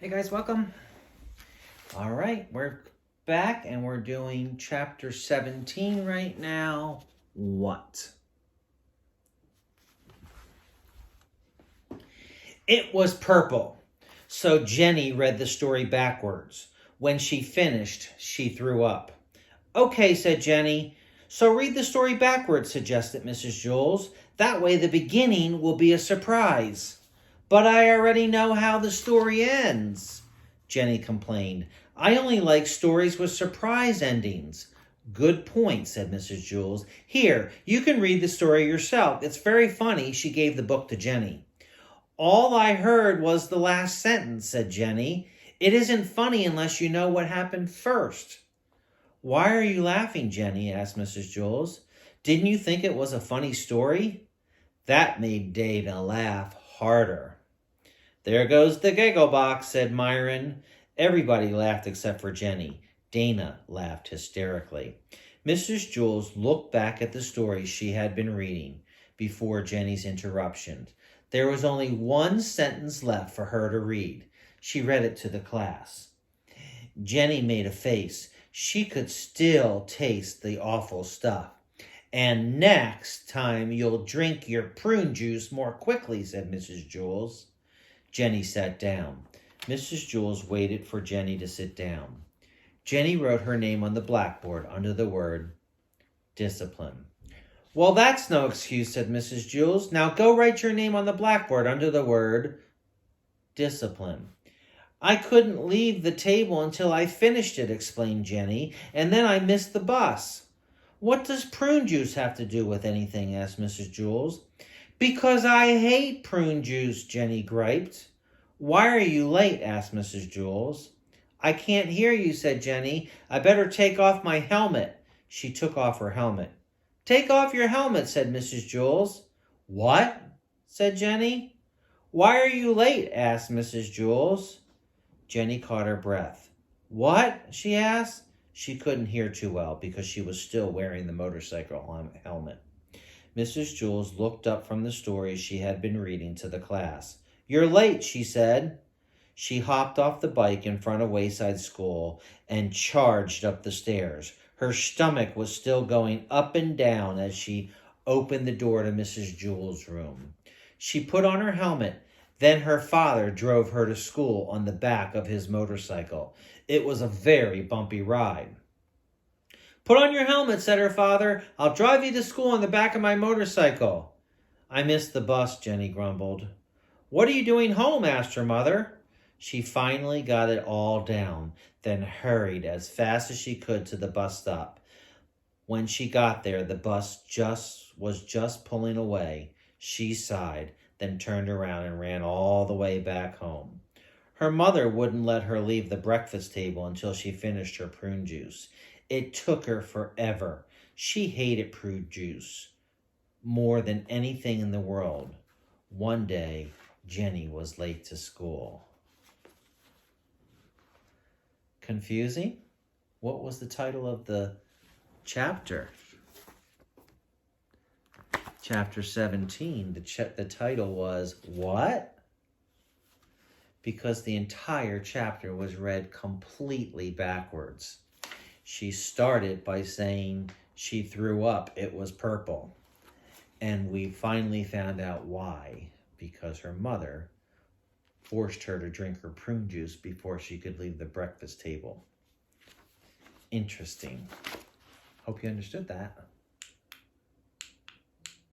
Hey guys, welcome. All right, we're back and we're doing chapter 17 right now. What? It was purple. So Jenny read the story backwards. When she finished, she threw up. Okay, said Jenny. So read the story backwards, suggested Mrs. Jules. That way the beginning will be a surprise. But I already know how the story ends, Jenny complained. I only like stories with surprise endings. Good point, said Mrs. Jules. Here, you can read the story yourself. It's very funny. She gave the book to Jenny. All I heard was the last sentence, said Jenny. It isn't funny unless you know what happened first. Why are you laughing, Jenny? Asked Mrs. Jules. Didn't you think it was a funny story? That made Dana laugh harder. There goes the giggle box, said Myron. Everybody laughed except for Jenny. Dana laughed hysterically. Mrs. Jules looked back at the story she had been reading before Jenny's interruption. There was only one sentence left for her to read. She read it to the class. Jenny made a face. She could still taste the awful stuff. And next time you'll drink your prune juice more quickly, said Mrs. Jules. Jenny sat down. Mrs. Jules waited for Jenny to sit down. Jenny wrote her name on the blackboard under the word discipline. Well, that's no excuse, said Mrs. Jules. Now go write your name on the blackboard under the word discipline. I couldn't leave the table until I finished it, explained Jenny, and then I missed the bus. What does prune juice have to do with anything? Asked Mrs. Jules. Because I hate prune juice, Jenny griped. Why are you late? Asked Mrs. Jules. I can't hear you, said Jenny. I better take off my helmet. She took off her helmet. Take off your helmet, said Mrs. Jules. What? Said Jenny. Why are you late? Asked Mrs. Jules. Jenny caught her breath. What? She asked. She couldn't hear too well because she was still wearing the motorcycle helmet. Mrs. Jules looked up from the stories she had been reading to the class. You're late, she said. She hopped off the bike in front of Wayside School and charged up the stairs. Her stomach was still going up and down as she opened the door to Mrs. Jules' room. She put on her helmet. Then her father drove her to school on the back of his motorcycle. It was a very bumpy ride. Put on your helmet, said her father. I'll drive you to school on the back of my motorcycle. I missed the bus, Jenny grumbled. What are you doing home? Asked her mother. She finally got it all down, then hurried as fast as she could to the bus stop. When she got there, the bus was just pulling away. She sighed, then turned around and ran all the way back home. Her mother wouldn't let her leave the breakfast table until she finished her prune juice. It took her forever. She hated prune juice more than anything in the world. One day, Jenny was late to school. Confusing? What was the title of the chapter? Chapter 17. The title was What? Because the entire chapter was read completely backwards. She started by saying she threw up. It was purple. And we finally found out why. Because her mother forced her to drink her prune juice before she could leave the breakfast table. Interesting. Hope you understood that.